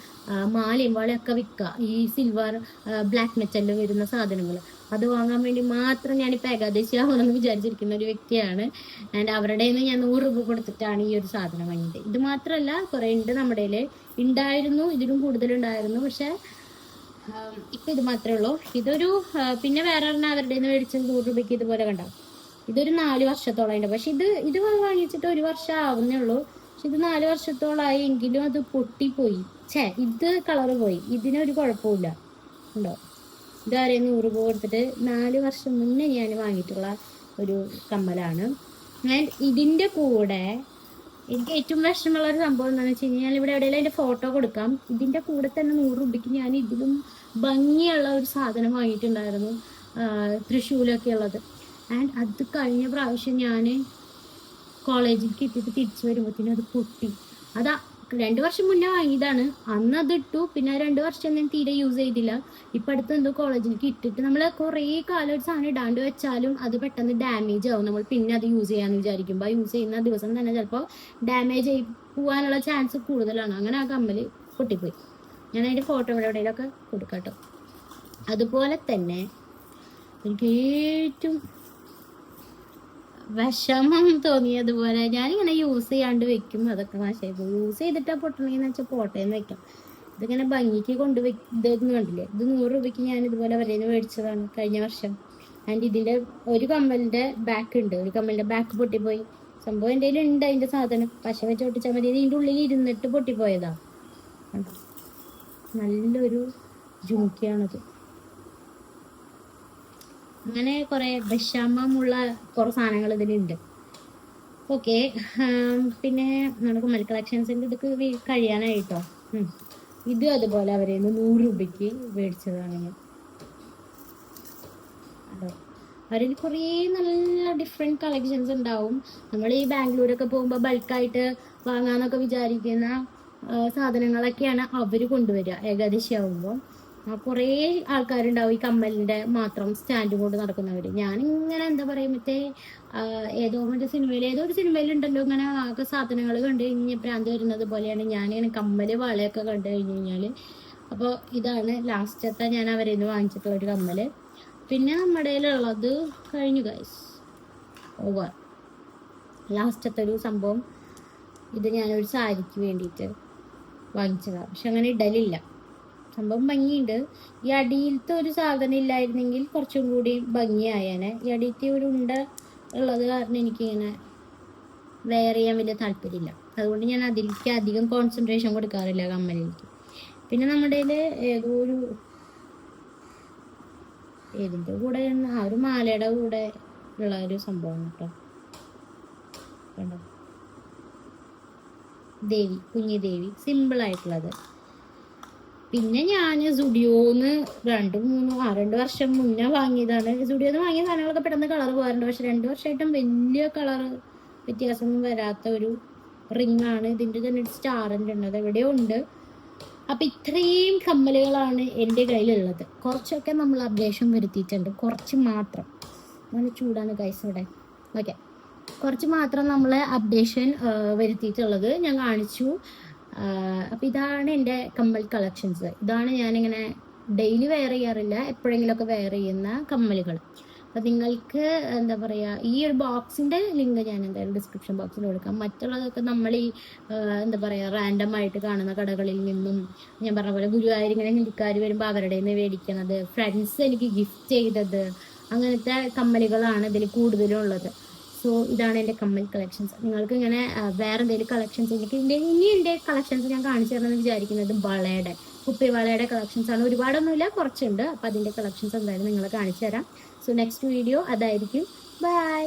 മാലയും വളയൊക്കെ വിൽക്കുക. ഈ സിൽവർ ബ്ലാക്ക് മെറ്റലിൽ വരുന്ന സാധനങ്ങൾ അത് വാങ്ങാൻ വേണ്ടി മാത്രം ഞാനിപ്പോൾ ഏകാദശി ആവണമെന്ന് വിചാരിച്ചിരിക്കുന്ന ഒരു വ്യക്തിയാണ്. ആൻഡ് അവരുടെ നിന്ന് ഞാൻ 100 രൂപ കൊടുത്തിട്ടാണ് ഈ ഒരു സാധനം വാങ്ങിയത്. ഇത് മാത്രമല്ല, കുറേ ഉണ്ട് നമ്മുടെ ഉണ്ടായിരുന്നു, ഇതിലും കൂടുതലുണ്ടായിരുന്നു. പക്ഷെ ഇപ്പം ഇത് മാത്രമേ ഉള്ളൂ. ഇതൊരു പിന്നെ വേറെ അവരുടെ നിന്ന് മേടിച്ചത് 100 രൂപയ്ക്ക് ഇതുപോലെ കണ്ട. ഇതൊരു 4 വർഷത്തോളം ഉണ്ട്. പക്ഷെ ഇത് വാങ്ങിച്ചിട്ട് 1 വർഷം ആവുന്നേ ഉള്ളൂ. പക്ഷെ ഇത് 4 വർഷത്തോളമായി എങ്കിലും അത് പൊട്ടിപ്പോയി. ഇത് കളറ് പോയി. ഇതിനൊരു കുഴപ്പമില്ല ഉണ്ടോ. ഇതാരെ 100 രൂപ കൊടുത്തിട്ട് 4 വർഷം മുന്നേ ഞാൻ വാങ്ങിയിട്ടുള്ള ഒരു കമ്മലാണ്. ആൻഡ് ഇതിൻ്റെ കൂടെ എനിക്ക് ഏറ്റവും വിഷമമുള്ള ഒരു സംഭവം എന്താണെന്ന് വെച്ച് കഴിഞ്ഞാൽ, ഇവിടെ എവിടെയെങ്കിലും അതിൻ്റെ ഫോട്ടോ കൊടുക്കാം. ഇതിൻ്റെ കൂടെ തന്നെ 100 രൂപയ്ക്ക് ഞാൻ ഇതിലും ഭംഗിയുള്ള ഒരു സാധനം വാങ്ങിയിട്ടുണ്ടായിരുന്നു, തൃശ്ശൂലൊക്കെ ഉള്ളത്. ആൻഡ് അത് കഴിഞ്ഞ പ്രാവശ്യം ഞാൻ കോളേജിലേക്ക് എത്തിയിട്ട് തിരിച്ചു വരുമ്പോഴത്തേനും അത് പൊട്ടി. 2 വർഷം മുന്നേ വാങ്ങിയതാണ്. അന്ന് അത് ഇട്ടു. പിന്നെ 2 വർഷം ഞാൻ തീരെ യൂസ് ചെയ്തില്ല. ഇപ്പം അടുത്ത് എന്തോ കോളേജിലേക്ക് ഇട്ടിട്ട് നമ്മൾ കുറേ കാലം ഒരു സാധനം ഇടാണ്ട് വെച്ചാലും അത് പെട്ടെന്ന് ഡാമേജ് ആവും. നമ്മൾ പിന്നെ അത് യൂസ് ചെയ്യാമെന്ന് വിചാരിക്കുമ്പോൾ ആ യൂസ് ചെയ്യുന്ന ദിവസം തന്നെ ചിലപ്പോൾ ഡാമേജ് ആയി പോകാനുള്ള ചാൻസ് കൂടുതലാണ്. അങ്ങനെ ആ കമ്മൽ പൊട്ടിപ്പോയി. ഞാൻ അതിൻ്റെ ഫോട്ടോ എവിടെയെങ്കിലുമൊക്കെ കൊടുക്കാം കേട്ടോ. അതുപോലെ തന്നെ എനിക്ക് ഏറ്റവും വിഷമം തോന്നിയതുപോലെ ഞാനിങ്ങനെ യൂസ് ചെയ്യാണ്ട് വെക്കും. അതൊക്കെ നാശമായി പോകും. യൂസ് ചെയ്തിട്ടാ പൊട്ടണമെന്ന് വെച്ചാൽ പോട്ടേന്ന് വെക്കാം. ഇതിങ്ങനെ ഭംഗിക്ക് ഇതൊന്നും കണ്ടില്ലേ. ഇത് 100 രൂപയ്ക്ക് ഞാൻ ഇതുപോലെ അവരേന്ന് മേടിച്ചതാണ് കഴിഞ്ഞ വർഷം. ആൻഡ് ഇതിൻ്റെ ഒരു കമ്മലിൻ്റെ ബാക്ക് ഉണ്ട്. ഒരു കമ്മലിൻ്റെ ബാക്ക് പൊട്ടിപ്പോയി. സംഭവം എൻ്റെ കയ്യിൽ ഉണ്ട് അതിൻ്റെ സാധനം. പശ വെച്ച് ഒട്ടിച്ചാൽ മതി. ഇതിൻ്റെ ഉള്ളിൽ ഇരുന്നിട്ട് പൊട്ടിപ്പോയതാ. നല്ലൊരു ജുംക്കിയാണത്. അങ്ങനെ കുറേ വിഷമമുള്ള കുറേ സാധനങ്ങൾ ഇതിലുണ്ട്. ഓക്കെ, പിന്നെ നമ്മുടെ കുമ്മൽ കളക്ഷൻസിൻ്റെ ഇതൊക്കെ കഴിയാനായിട്ടോ. ഇത് അതുപോലെ അവരെ 100 രൂപയ്ക്ക് മേടിച്ചതാണ് ഞാൻ. അതെ, അവരിൽ കുറേ നല്ല ഡിഫറെൻറ്റ് കളക്ഷൻസ് ഉണ്ടാവും. നമ്മൾ ഈ ബാംഗ്ലൂരൊക്കെ പോകുമ്പോൾ ബൾക്കായിട്ട് വാങ്ങാമെന്നൊക്കെ വിചാരിക്കുന്ന സാധനങ്ങളൊക്കെയാണ് അവർ കൊണ്ടുവരിക ഏകാദശി ആവുമ്പോൾ. കുറേ ആൾക്കാരുണ്ടാവും ഈ കമ്മലിൻ്റെ മാത്രം സ്റ്റാൻഡ് കൊണ്ട് നടക്കുന്നവർ. ഞാനിങ്ങനെ എന്താ പറയുക, ഏതോ ഒരു സിനിമയിലുണ്ടല്ലോ ഇങ്ങനെ ആകെ സാധനങ്ങൾ കണ്ടു കഴിഞ്ഞ് ഭ്രാന്ത് വരുന്നത് പോലെയാണ് ഞാനിങ്ങനെ കമ്മൽ വളയൊക്കെ കണ്ടു കഴിഞ്ഞ് കഴിഞ്ഞാൽ. അപ്പോൾ ഇതാണ് ലാസ്റ്റത്തെ ഞാൻ അവരിൽ നിന്ന് വാങ്ങിച്ചിട്ടുള്ള ഒരു കമ്മൽ. പിന്നെ നമ്മുടെ ഉള്ളത് കഴിഞ്ഞു ഗൈസ്, ഓവർ. ലാസ്റ്റത്തെ ഒരു സംഭവം, ഇത് ഞാനൊരു സാരിക്ക് വേണ്ടിയിട്ട് വാങ്ങിച്ചതാണ്. പക്ഷെ അങ്ങനെ ഇടലില്ല. സംഭവം ഭംഗിയുണ്ട്. ഈ അടിയിലത്തെ ഒരു സാധനം ഇല്ലായിരുന്നെങ്കിൽ കുറച്ചും കൂടി ഭംഗിയായേനെ. ഈ അടിയിലത്തെ ഒരു ഉണ്ട ഉള്ളത് കാരണം എനിക്കിങ്ങനെ വെയർ ചെയ്യാൻ വലിയ താല്പര്യമില്ല. അതുകൊണ്ട് ഞാൻ അതിലേക്ക് അധികം കോൺസെൻട്രേഷൻ കൊടുക്കാറില്ല കമ്മലിലേക്ക്. പിന്നെ നമ്മുടെ ഏതിൻ്റെ കൂടെ ഒരു മാലയുടെ കൂടെ ഉള്ള ഒരു സംഭവം കേട്ടോ. കണ്ടോ, ദേവി, കുഞ്ഞി ദേവി, സിമ്പിളായിട്ടുള്ളത്. പിന്നെ ഞാൻ സുഡിയോന്ന് 2 വർഷം മുന്നേ വാങ്ങിയതാണ്. സുഡിയോന്ന് വാങ്ങിയ സാധനങ്ങളൊക്കെ പെട്ടെന്ന് കളർ പോകാറുണ്ട്. പക്ഷെ 2 വർഷമായിട്ടും വലിയ കളർ വ്യത്യാസമൊന്നും വരാത്ത ഒരു റിംഗ് ആണ്. ഇതിൻ്റെ തന്നെ ഒരു സ്റ്റാറിൻ്റെ ഉണ്ട്, അത് എവിടെയോ ഉണ്ട്. അപ്പം ഇത്രയും കമ്മലുകളാണ് എൻ്റെ കയ്യിലുള്ളത്. കുറച്ചൊക്കെ നമ്മൾ അപ്ഡേഷൻ വരുത്തിയിട്ടുണ്ട്, കുറച്ച് മാത്രം. നല്ല ചൂടാണ് ഗൈസ് ഇവിടെ. ഓക്കെ, കുറച്ച് മാത്രം നമ്മൾ അപ്ഡേഷൻ വരുത്തിയിട്ടുള്ളത് ഞാൻ കാണിച്ചു. അപ്പം ഇതാണ് എൻ്റെ കമ്മൽ കളക്ഷൻസ്. ഇതാണ് ഞാനിങ്ങനെ ഡെയിലി വെയർ ചെയ്യാറില്ല, എപ്പോഴെങ്കിലുമൊക്കെ വെയർ ചെയ്യുന്ന കമ്മലുകൾ. അപ്പം നിങ്ങൾക്ക് എന്താ പറയുക, ഈ ഒരു ബോക്സിൻ്റെ ലിങ്ക് ഞാൻ എന്തായാലും ഡിസ്ക്രിപ്ഷൻ ബോക്സിൽ കൊടുക്കാം. മറ്റുള്ളതൊക്കെ നമ്മൾ ഈ എന്താ പറയുക റാൻഡം ആയിട്ട് കാണുന്ന കടകളിൽ നിന്നും, ഞാൻ പറഞ്ഞ പോലെ ഗുരുവായൂർ ഇങ്ങനെ ഹിന്ദിക്കാർ വരുമ്പോൾ അവരുടെ നിന്ന് മേടിക്കണത്, ഫ്രണ്ട്സ് എനിക്ക് ഗിഫ്റ്റ് ചെയ്തത്, അങ്ങനത്തെ കമ്മലുകളാണ് ഇതിൽ കൂടുതലും ഉള്ളത്. സോ ഇതാണ് എൻ്റെ കമ്മൽ കളക്ഷൻസ്. നിങ്ങൾക്ക് ഇങ്ങനെ വേറെ എന്തെങ്കിലും കളക്ഷൻസ് ഇനി എൻ്റെ കളക്ഷൻസ് ഞാൻ കാണിച്ചു തരണമെന്ന് വിചാരിക്കുന്നത് വളയുടെ, കുപ്പി വളയുടെ കളക്ഷൻസ് ആണ്. ഒരുപാടൊന്നുമില്ല, കുറച്ചുണ്ട്. അപ്പം അതിൻ്റെ കളക്ഷൻസ് എന്തായാലും നിങ്ങളെ കാണിച്ചു തരാം. സോ നെക്സ്റ്റ് വീഡിയോ അതായിരിക്കും. ബൈ.